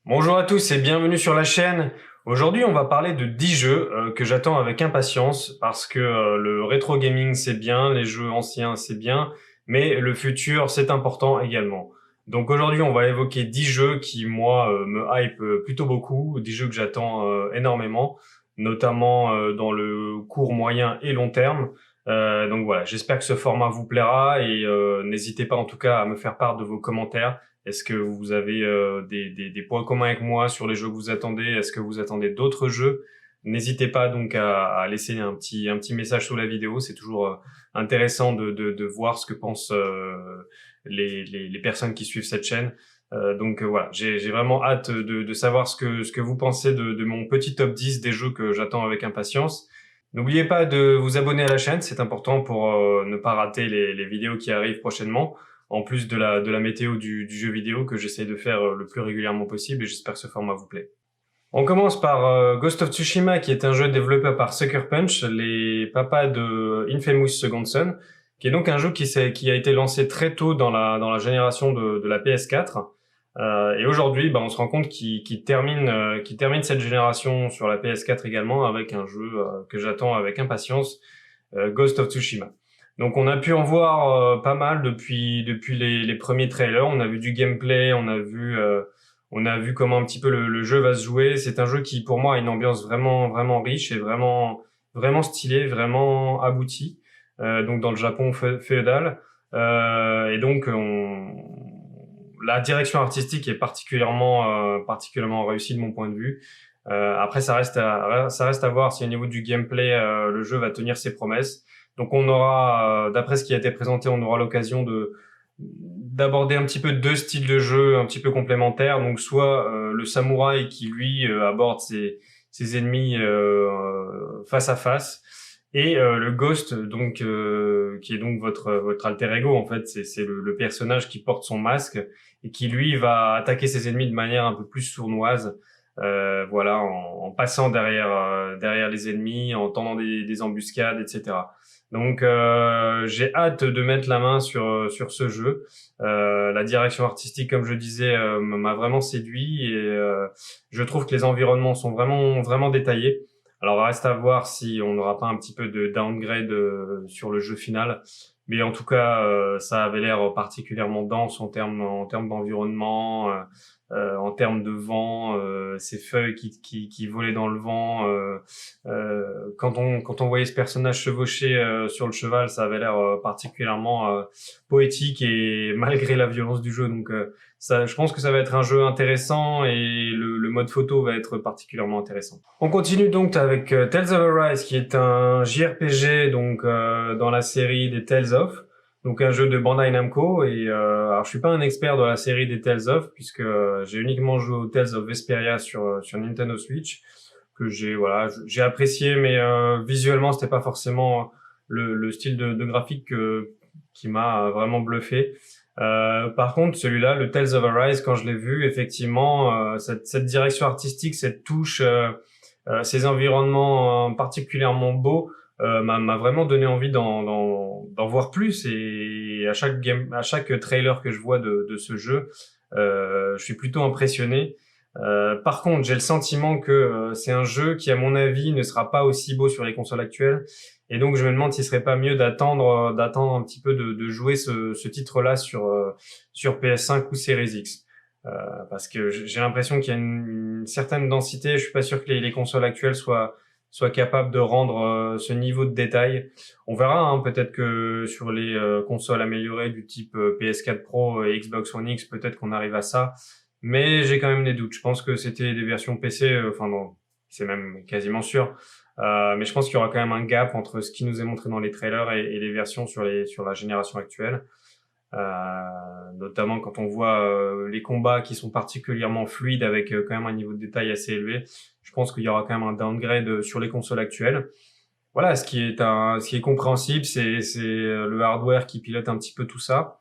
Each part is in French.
Bonjour à tous et bienvenue sur la chaîne. Aujourd'hui, on va parler de 10 jeux que j'attends avec impatience parce que le rétro gaming c'est bien, les jeux anciens c'est bien, mais le futur c'est important également. Donc aujourd'hui, on va évoquer 10 jeux qui moi me hype plutôt beaucoup, 10 jeux que j'attends énormément, notamment dans le court, moyen et long terme. Donc voilà, j'espère que ce format vous plaira et n'hésitez pas en tout cas à me faire part de vos commentaires. Est-ce que vous avez des points communs avec moi sur les jeux que vous attendez? Est-ce que vous attendez d'autres jeux? N'hésitez pas donc à laisser un petit message sous la vidéo. C'est toujours intéressant de voir ce que pensent les personnes qui suivent cette chaîne. Donc voilà, j'ai vraiment hâte de savoir ce que vous pensez de mon petit top 10 des jeux que j'attends avec impatience. N'oubliez pas de vous abonner à la chaîne, c'est important pour ne pas rater les vidéos qui arrivent prochainement en plus de la météo du jeu vidéo que j'essaie de faire le plus régulièrement possible et j'espère que ce format vous plaît. On commence par Ghost of Tsushima qui est un jeu développé par Sucker Punch, les papas de Infamous Second Son, qui est donc un jeu qui a été lancé très tôt dans la génération de la PS4. Et aujourd'hui, on se rend compte qu'il termine cette génération sur la PS4 également avec un jeu que j'attends avec impatience, Ghost of Tsushima. Donc on a pu en voir pas mal depuis les premiers trailers. On a vu du gameplay, on a vu comment un petit peu le jeu va se jouer. C'est un jeu qui pour moi a une ambiance vraiment riche et vraiment stylé, vraiment abouti. Donc dans le Japon féodal. Et donc la direction artistique est particulièrement réussie de mon point de vue. Après ça reste à voir si au niveau du gameplay le jeu va tenir ses promesses. Donc on aura, d'après ce qui a été présenté, on aura l'occasion de d'aborder un petit peu deux styles de jeu un petit peu complémentaires. Donc soit le samouraï qui lui aborde ses ennemis face à face, et le ghost donc qui est donc votre alter ego en fait. C'est le personnage qui porte son masque et qui lui va attaquer ses ennemis de manière un peu plus sournoise. Voilà, en passant derrière les ennemis, en tendant des embuscades, etc. Donc j'ai hâte de mettre la main sur ce jeu. La direction artistique, comme je disais, m'a vraiment séduit et je trouve que les environnements sont vraiment détaillés. Alors reste à voir si on n'aura pas un petit peu de downgrade sur le jeu final. Mais en tout cas, ça avait l'air particulièrement dense en termes d'environnement, en termes de vent, ces feuilles qui volaient dans le vent. Quand on voyait ce personnage chevaucher sur le cheval, ça avait l'air particulièrement poétique et malgré la violence du jeu. Donc ça, je pense que ça va être un jeu intéressant et le mode photo va être particulièrement intéressant. On continue donc avec Tales of Arise qui est un JRPG donc dans la série des Tales of. Donc un jeu de Bandai Namco et alors je suis pas un expert de la série des Tales of puisque j'ai uniquement joué aux Tales of Vesperia sur Nintendo Switch que j'ai apprécié mais visuellement c'était pas forcément le style de graphique qui m'a vraiment bluffé. Par contre, celui-là, le Tales of Arise, quand je l'ai vu, effectivement, cette direction artistique, cette touche, ces environnements particulièrement beaux, m'a vraiment donné envie d'en voir plus. Et à chaque trailer que je vois de ce jeu, je suis plutôt impressionné. Par contre, j'ai le sentiment que c'est un jeu qui, à mon avis, ne sera pas aussi beau sur les consoles actuelles. Et donc, je me demande s'il serait pas mieux d'attendre un petit peu de jouer ce titre-là sur PS5 ou Series X. Parce que j'ai l'impression qu'il y a une certaine densité. Je suis pas sûr que les consoles actuelles soient capables de rendre ce niveau de détail. On verra, hein, peut-être que sur les consoles améliorées du type PS4 Pro et Xbox One X, peut-être qu'on arrive à ça. Mais j'ai quand même des doutes. Je pense que c'était des versions PC, enfin non, c'est même quasiment sûr. Mais je pense qu'il y aura quand même un gap entre ce qui nous est montré dans les trailers et les versions sur la génération actuelle. Notamment quand on voit les combats qui sont particulièrement fluides avec quand même un niveau de détail assez élevé. Je pense qu'il y aura quand même un downgrade sur les consoles actuelles. Voilà, ce qui est compréhensible, c'est le hardware qui pilote un petit peu tout ça.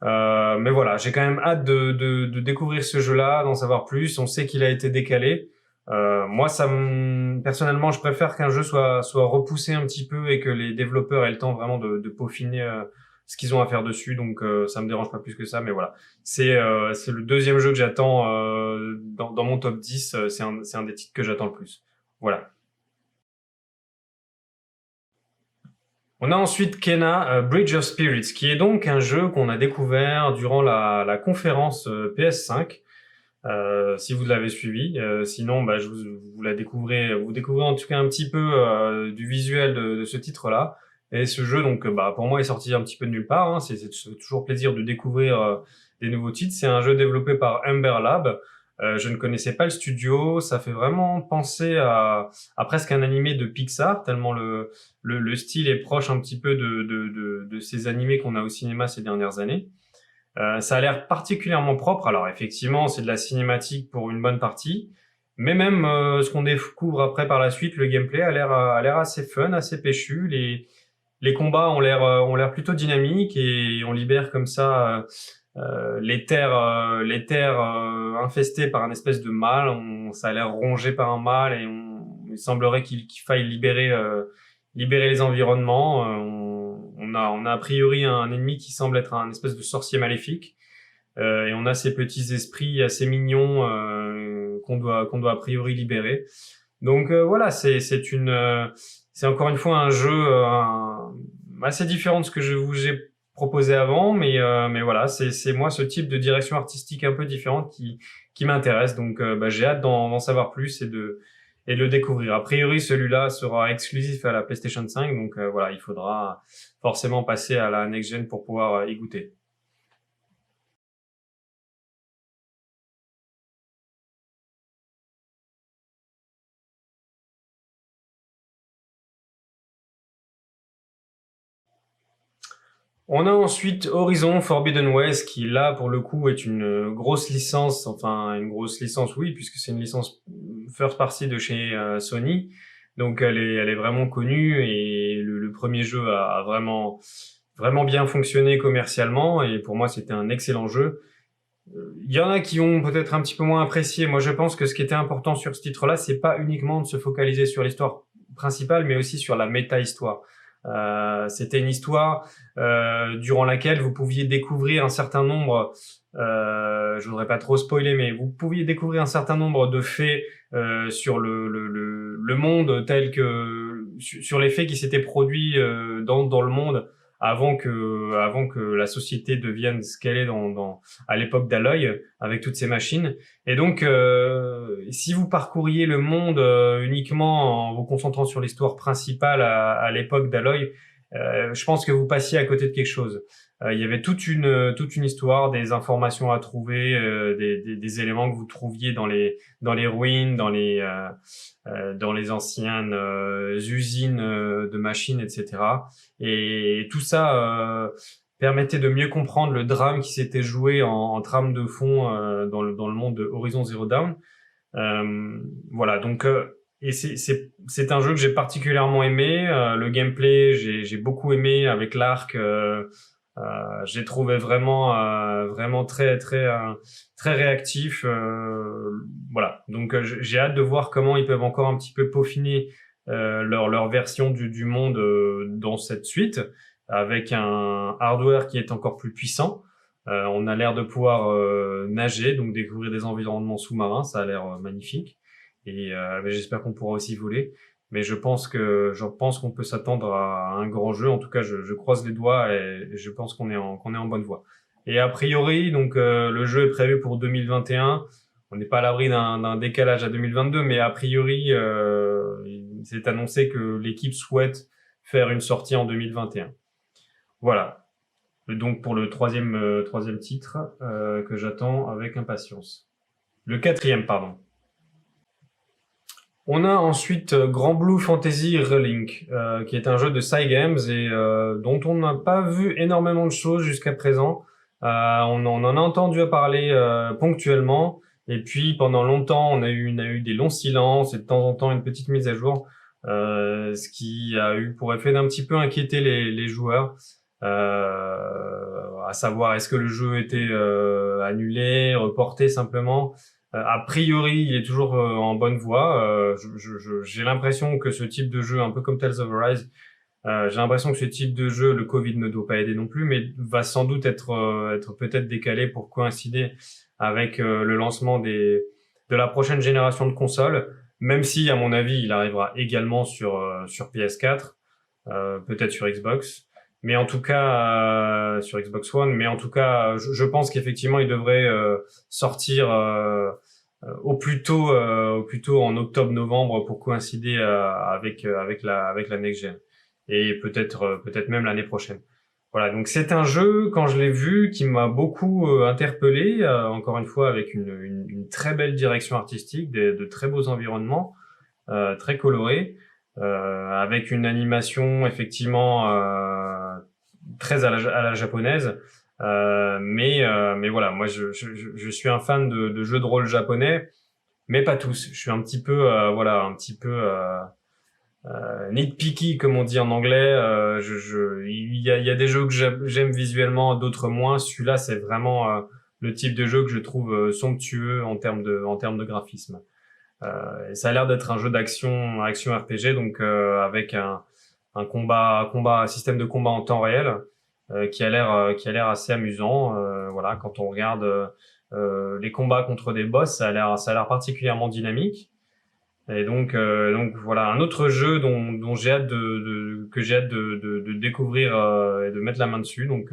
Mais voilà, j'ai quand même hâte de découvrir ce jeu-là, d'en savoir plus. On sait qu'il a été décalé. Moi, personnellement, je préfère qu'un jeu soit repoussé un petit peu et que les développeurs aient le temps vraiment de peaufiner ce qu'ils ont à faire dessus, donc ça me dérange pas plus que ça, mais voilà. C'est le deuxième jeu que j'attends dans mon top 10, c'est un des titres que j'attends le plus. Voilà. On a ensuite Kena Bridge of Spirits, qui est donc un jeu qu'on a découvert durant la conférence PS5. Si vous l'avez suivi. Sinon, bah, vous la découvrez, vous découvrez en tout cas un petit peu du visuel de ce titre-là. Et ce jeu, donc, bah, pour moi, est sorti un petit peu de nulle part. Hein. C'est toujours plaisir de découvrir des nouveaux titres. C'est un jeu développé par Ember Lab. Je ne connaissais pas le studio. Ça fait vraiment penser à presque un animé de Pixar, tellement le style est proche un petit peu de ces animés qu'on a au cinéma ces dernières années. Ça a l'air particulièrement propre. Alors effectivement, c'est de la cinématique pour une bonne partie, mais même ce qu'on découvre après par la suite, le gameplay a l'air assez fun, assez péchu. Les combats ont l'air plutôt dynamiques et on libère comme ça les terres infestées par un espèce de mal. Ça a l'air rongé par un mal et il semblerait qu'il faille libérer les environnements. On a a priori un ennemi qui semble être un espèce de sorcier maléfique. Et on a ces petits esprits assez mignons qu'on doit a priori libérer. Donc voilà, c'est encore une fois un jeu assez différent de ce que je vous ai proposé avant, mais voilà, c'est moi ce type de direction artistique un peu différente qui m'intéresse. Donc bah, j'ai hâte d'en savoir plus et de le découvrir. A priori, celui-là sera exclusif à la PlayStation 5, donc voilà, il faudra forcément passer à la next gen pour pouvoir y goûter. On a ensuite Horizon Forbidden West qui là pour le coup est une grosse licence, enfin une grosse licence oui puisque c'est une licence first party de chez Sony, donc elle est vraiment connue et le premier jeu a vraiment vraiment bien fonctionné commercialement et pour moi c'était un excellent jeu. Il y en a qui ont peut-être un petit peu moins apprécié. Moi je pense que ce qui était important sur ce titre-là c'est pas uniquement de se focaliser sur l'histoire principale mais aussi sur la méta-histoire. C'était une histoire durant laquelle vous pouviez découvrir un certain nombre, je voudrais pas trop spoiler, mais vous pouviez découvrir un certain nombre de faits sur le monde tel que sur les faits qui s'étaient produits dans le monde avant que la société devienne ce qu'elle est à l'époque d'Aloy avec toutes ces machines. Et donc, si vous parcouriez le monde uniquement en vous concentrant sur l'histoire principale à l'époque d'Aloy, je pense que vous passiez à côté de quelque chose. Il y avait toute une histoire, des informations à trouver, des éléments que vous trouviez dans les ruines, dans les anciennes usines de machines, etc. Et tout ça permettait de mieux comprendre le drame qui s'était joué en trame de fond dans le monde de Horizon Zero Dawn. Voilà, donc et c'est un jeu que j'ai particulièrement aimé. Le gameplay, j'ai beaucoup aimé avec l'arc. J'ai trouvé vraiment très très très réactif. Voilà, donc j'ai hâte de voir comment ils peuvent encore un petit peu peaufiner leur version du monde dans cette suite, avec un hardware qui est encore plus puissant. On a l'air de pouvoir nager, donc découvrir des environnements sous-marins, ça a l'air magnifique. Et mais j'espère qu'on pourra aussi voler. Mais je pense qu'on peut s'attendre à un grand jeu. En tout cas, je croise les doigts et je pense qu'on est en bonne voie. Et a priori, donc le jeu est prévu pour 2021. On n'est pas à l'abri d'un décalage à 2022, mais a priori, il s'est annoncé que l'équipe souhaite faire une sortie en 2021. Voilà. Donc pour le troisième titre que j'attends avec impatience. Le quatrième, pardon. On a ensuite Grand Blue Fantasy Relink, qui est un jeu de Cygames et dont on n'a pas vu énormément de choses jusqu'à présent. On en a entendu parler ponctuellement, et puis pendant longtemps, on a eu des longs silences et de temps en temps une petite mise à jour, ce qui a eu pour effet d'un petit peu inquiéter les joueurs, à savoir est-ce que le jeu était annulé, reporté simplement. A priori, il est toujours en bonne voie. J'ai l'impression que ce type de jeu, un peu comme Tales of Arise, J'ai l'impression que ce type de jeu, le Covid ne doit pas aider non plus, mais va sans doute être peut-être décalé pour coïncider avec le lancement de la prochaine génération de consoles, même si, à mon avis, il arrivera également sur PS4, peut-être sur Xbox, mais en tout cas sur Xbox One, mais en tout cas, je pense qu'effectivement, il devrait sortir au plus tôt en octobre-novembre pour coïncider avec la next gen et peut-être même l'année prochaine. Voilà, donc c'est un jeu quand je l'ai vu qui m'a beaucoup interpellé, encore une fois avec une très belle direction artistique, de très beaux environnements, très colorés, avec une animation effectivement très à la japonaise. Mais voilà, moi je suis un fan de jeux de rôle japonais, mais pas tous. Je suis un petit peu voilà, un petit peu nitpicky comme on dit en anglais. Il y a des jeux que j'aime visuellement, d'autres moins. Celui-là, c'est vraiment le type de jeu que je trouve somptueux en termes de graphisme. Et ça a l'air d'être un jeu action RPG, donc avec un système de combat en temps réel qui a l'air assez amusant. Voilà, quand on regarde les combats contre des boss, ça a l'air particulièrement dynamique. Et donc voilà, un autre jeu dont j'ai hâte que j'ai hâte de découvrir et de mettre la main dessus. Donc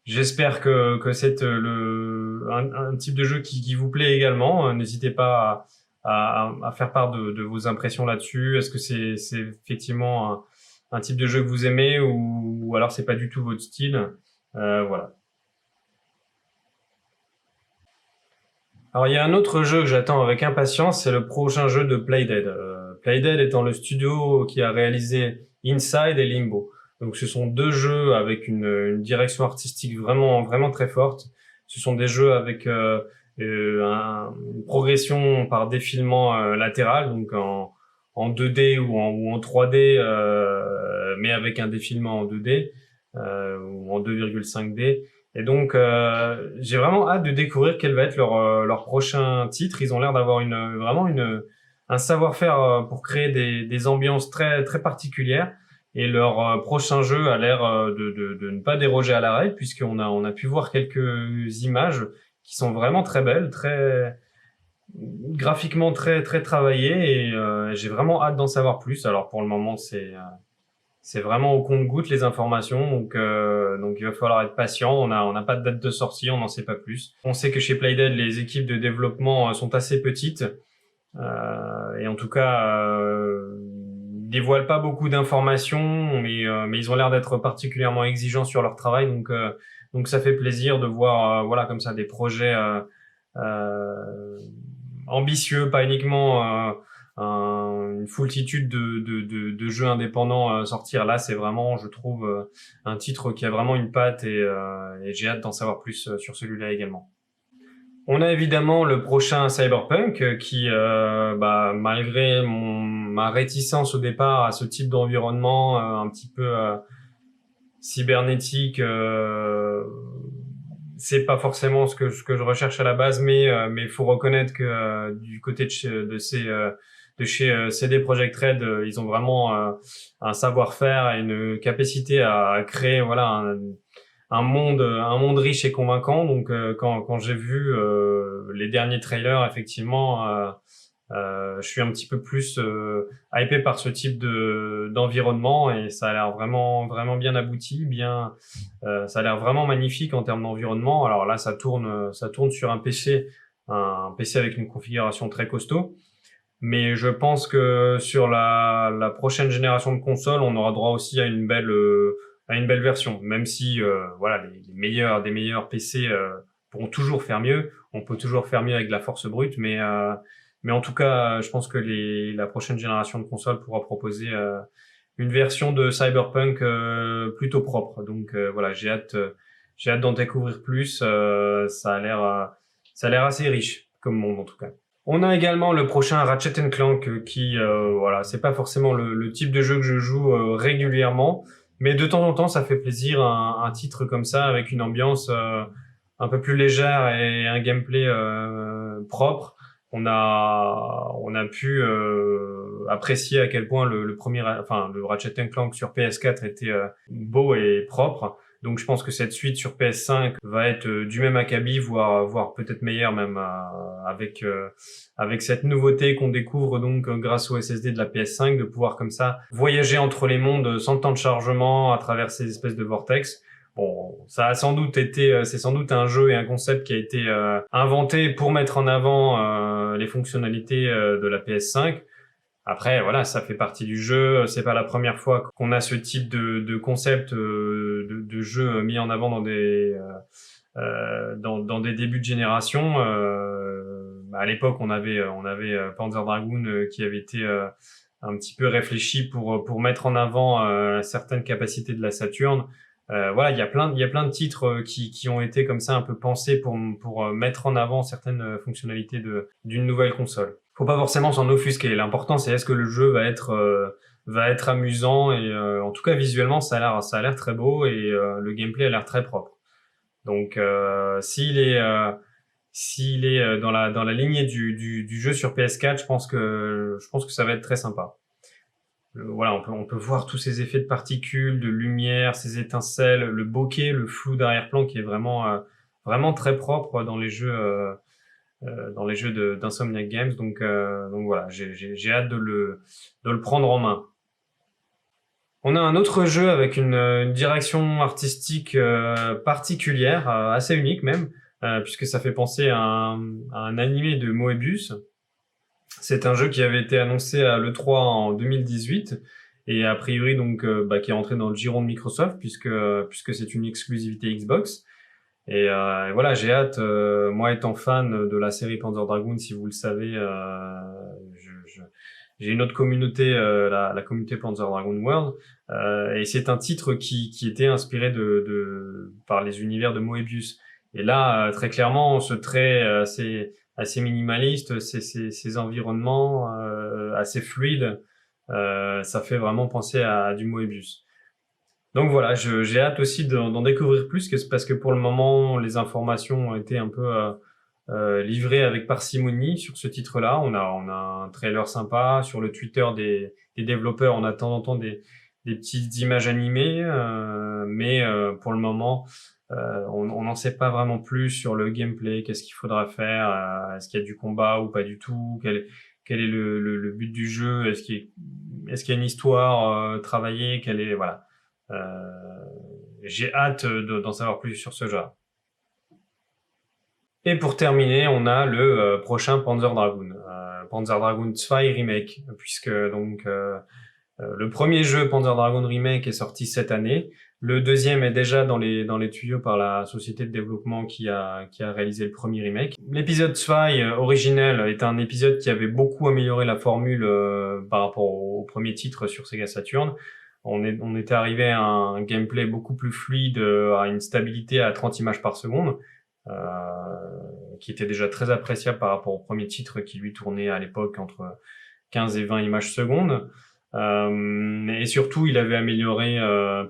j'espère que c'est un type de jeu qui vous plaît également. N'hésitez pas à faire part de vos impressions là-dessus. Est-ce que c'est effectivement un type de jeu que vous aimez ou alors c'est pas du tout votre style? Voilà. Alors il y a un autre jeu que j'attends avec impatience, c'est le prochain jeu de Playdead. Playdead étant le studio qui a réalisé Inside et Limbo. Donc ce sont deux jeux avec une direction artistique vraiment très forte. Ce sont des jeux avec une progression par défilement latéral, donc en 2D ou en 3D, mais avec un défilement en 2D ou en 2,5D. Et donc, j'ai vraiment hâte de découvrir quel va être leur prochain titre. Ils ont l'air d'avoir un savoir-faire pour créer des ambiances très particulières. Et leur prochain jeu a l'air de ne pas déroger à la règle, on a pu voir quelques images qui sont vraiment très belles, très graphiquement très travaillées. Et j'ai vraiment hâte d'en savoir plus. Alors pour le moment, c'est vraiment au compte-gouttes les informations, donc il va falloir être patient. On n'a pas de date de sortie, on n'en sait pas plus. On sait que chez Playdead, les équipes de développement sont assez petites, et en tout cas, ils dévoilent pas beaucoup d'informations, mais ils ont l'air d'être particulièrement exigeants sur leur travail, donc ça fait plaisir de voir, voilà, comme ça des projets ambitieux, pas uniquement une foultitude de jeux indépendants sortir. Là, c'est vraiment, je trouve, un titre qui a vraiment une patte et j'ai hâte d'en savoir plus sur celui-là également. On a évidemment le prochain Cyberpunk qui, malgré ma réticence au départ à ce type d'environnement un petit peu cybernétique, c'est pas forcément ce que je recherche à la base, mais faut reconnaître que du côté de chez CD Projekt Red, ils ont vraiment un savoir-faire et une capacité à créer voilà un monde riche et convaincant. Donc quand j'ai vu les derniers trailers, effectivement, je suis un petit peu plus hypé par ce type d'environnement et ça a l'air vraiment bien abouti, ça a l'air vraiment magnifique en termes d'environnement. Alors là, ça tourne sur un PC avec une configuration très costaud. Mais je pense que sur la prochaine génération de consoles, on aura droit aussi à une belle version. Même si voilà, des meilleurs PC pourront toujours faire mieux. On peut toujours faire mieux avec de la force brute, mais en tout cas, je pense que la prochaine génération de consoles pourra proposer une version de Cyberpunk plutôt propre. Donc voilà, j'ai hâte d'en découvrir plus. Ça a l'air assez riche comme monde en tout cas. On a également le prochain Ratchet Clank qui, voilà, c'est pas forcément le type de jeu que je joue régulièrement, mais de temps en temps, ça fait plaisir un titre comme ça avec une ambiance un peu plus légère et un gameplay propre. on a pu apprécier à quel point le Ratchet Clank sur PS4 était beau et propre. Donc je pense que cette suite sur PS5 va être du même acabit, voire peut-être meilleure même avec cette nouveauté qu'on découvre donc grâce au SSD de la PS5, de pouvoir comme ça voyager entre les mondes sans temps de chargement à travers ces espèces de vortex. Bon, c'est sans doute un jeu et un concept qui a été inventé pour mettre en avant les fonctionnalités de la PS5. Après, voilà, ça fait partie du jeu. C'est pas la première fois qu'on a ce type de concept de jeu mis en avant dans des débuts de génération. À l'époque, on avait Panzer Dragoon qui avait été un petit peu réfléchi pour mettre en avant certaines capacités de la Saturn. Voilà, il y a plein de titres qui ont été comme ça un peu pensés pour mettre en avant certaines fonctionnalités d'une nouvelle console. Faut pas forcément s'en offusquer. L'important, c'est est-ce que le jeu va être amusant et en tout cas visuellement, ça a l'air très beau et le gameplay a l'air très propre. Donc s'il est dans la lignée du jeu sur PS4, je pense que ça va être très sympa. Voilà, on peut voir tous ces effets de particules, de lumière, ces étincelles, le bokeh, le flou d'arrière-plan qui est vraiment très propre dans les jeux d'Insomniac Games. Donc voilà, j'ai hâte de le prendre en main. On a un autre jeu avec une direction artistique particulière, assez unique même, puisque ça fait penser à un animé de Moebius. C'est un jeu qui avait été annoncé à l'E3 en 2018 et a priori donc qui est entré dans le giron de Microsoft puisque c'est une exclusivité Xbox. Et voilà, j'ai hâte, moi étant fan de la série Panzer Dragoon, si vous le savez, j'ai une autre communauté, la communauté Panzer Dragoon World, et c'est un titre qui était inspiré par les univers de Moebius. Et là, très clairement, ce trait assez minimaliste, ces environnements assez fluides, ça fait vraiment penser à du Moebius. Donc voilà, j'ai hâte aussi d'en découvrir plus, parce que pour le moment, les informations ont été un peu livrées avec parcimonie sur ce titre-là. On a un trailer sympa sur le Twitter des développeurs. On a de temps en temps des petites images animées, mais pour le moment, on n'en sait pas vraiment plus sur le gameplay. Qu'est-ce qu'il faudra faire? Est-ce qu'il y a du combat ou pas du tout? Quel est le but du jeu? Est-ce qu'il y a une histoire travaillée? Voilà. J'ai hâte d'en savoir plus sur ce jeu. Et pour terminer, on a le prochain Panzer Dragoon, Panzer Dragoon 2 Remake, puisque donc le premier jeu Panzer Dragoon Remake est sorti cette année. Le deuxième est déjà dans les tuyaux par la société de développement qui a réalisé le premier remake. L'épisode 2 originel est un épisode qui avait beaucoup amélioré la formule par rapport au premier titre sur Sega Saturn. On était arrivé à un gameplay beaucoup plus fluide, à une stabilité à 30 images par seconde, qui était déjà très appréciable par rapport au premier titre qui lui tournait à l'époque entre 15 et 20 images secondes. Et surtout, il avait amélioré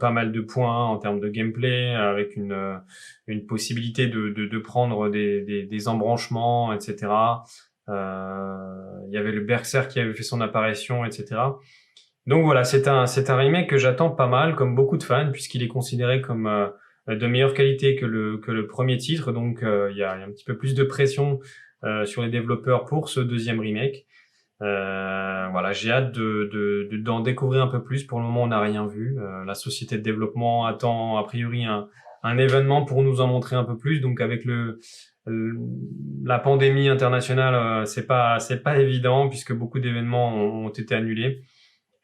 pas mal de points en termes de gameplay, avec une possibilité de prendre des embranchements, etc. Il y avait le Berserk qui avait fait son apparition, etc. Donc voilà, c'est un remake que j'attends pas mal, comme beaucoup de fans, puisqu'il est considéré comme de meilleure qualité que le premier titre. Donc il y a un petit peu plus de pression sur les développeurs pour ce deuxième remake. Voilà, j'ai hâte d'en découvrir un peu plus. Pour le moment, on n'a rien vu. La société de développement attend a priori un événement pour nous en montrer un peu plus. Donc avec la pandémie internationale, c'est pas évident puisque beaucoup d'événements ont été annulés.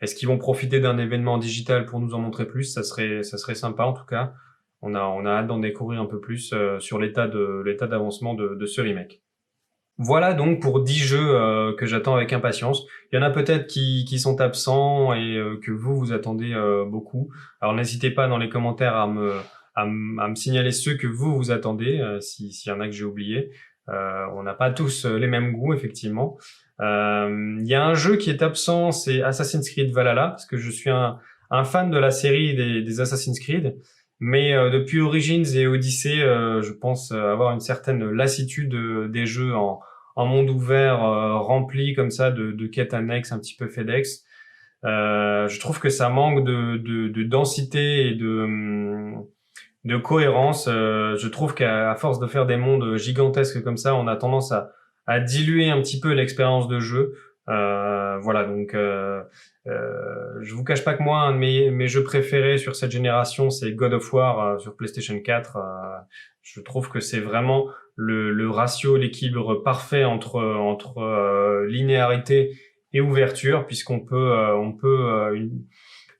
Est-ce qu'ils vont profiter d'un événement digital pour nous en montrer plus? Ça serait sympa en tout cas. On a hâte d'en découvrir un peu plus sur l'état d'avancement de ce remake. Voilà donc pour 10 jeux que j'attends avec impatience. Il y en a peut-être qui sont absents et que vous attendez beaucoup. Alors n'hésitez pas dans les commentaires à me signaler ceux que vous attendez, s'il y en a que j'ai oublié. On n'a pas tous les mêmes goûts, effectivement. Il y a un jeu qui est absent, c'est Assassin's Creed Valhalla, parce que je suis un fan de la série des Assassin's Creed. Mais depuis Origins et Odyssey, je pense avoir une certaine lassitude des jeux un monde ouvert rempli comme ça de quêtes annexes un petit peu FedEx. Je trouve que ça manque de densité et de cohérence. Je trouve qu'à force de faire des mondes gigantesques comme ça, on a tendance à diluer un petit peu l'expérience de jeu. Voilà, donc je vous cache pas que moi, un de mes jeux préférés sur cette génération, c'est God of War sur PlayStation 4. Je trouve que c'est vraiment le ratio, l'équilibre parfait entre linéarité et ouverture, puisqu'on peut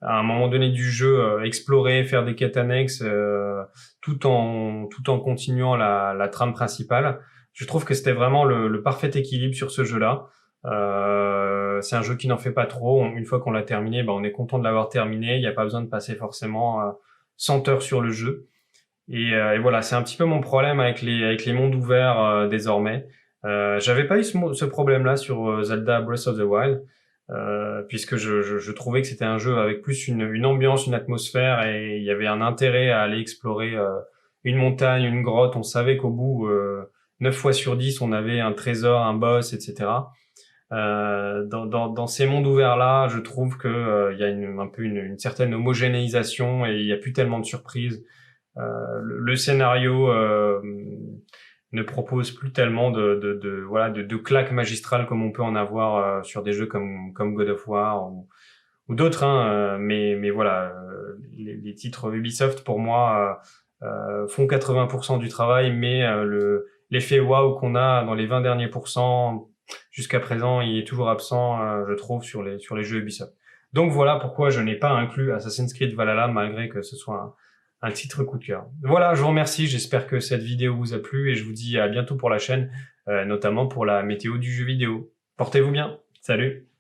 à un moment donné du jeu explorer, faire des quêtes annexes, tout en continuant la trame principale. Je trouve que c'était vraiment le parfait équilibre sur ce jeu-là. C'est un jeu qui n'en fait pas trop. Une fois qu'on l'a terminé, on est content de l'avoir terminé. Il n'y a pas besoin de passer forcément 100 heures sur le jeu. Et voilà, c'est un petit peu mon problème avec les mondes ouverts désormais. J'avais pas eu ce problème-là sur Zelda Breath of the Wild, puisque je trouvais que c'était un jeu avec plus une ambiance, une atmosphère, et il y avait un intérêt à aller explorer une montagne, une grotte. On savait qu'au bout, 9 fois sur 10, on avait un trésor, un boss, etc. Dans ces mondes ouverts-là, je trouve que il y a un peu une certaine homogénéisation et il n'y a plus tellement de surprises. Le scénario ne propose plus tellement de claques magistrales comme on peut en avoir sur des jeux comme God of War ou d'autres, hein, mais voilà, les titres Ubisoft pour moi font 80% du travail, mais l'effet waouh qu'on a dans les 20 derniers pourcents jusqu'à présent, il est toujours absent, je trouve, sur les jeux Ubisoft. Donc voilà pourquoi je n'ai pas inclus Assassin's Creed Valhalla, malgré que ce soit un titre coup de cœur. Voilà, je vous remercie, j'espère que cette vidéo vous a plu et je vous dis à bientôt pour la chaîne, notamment pour la météo du jeu vidéo. Portez-vous bien, salut!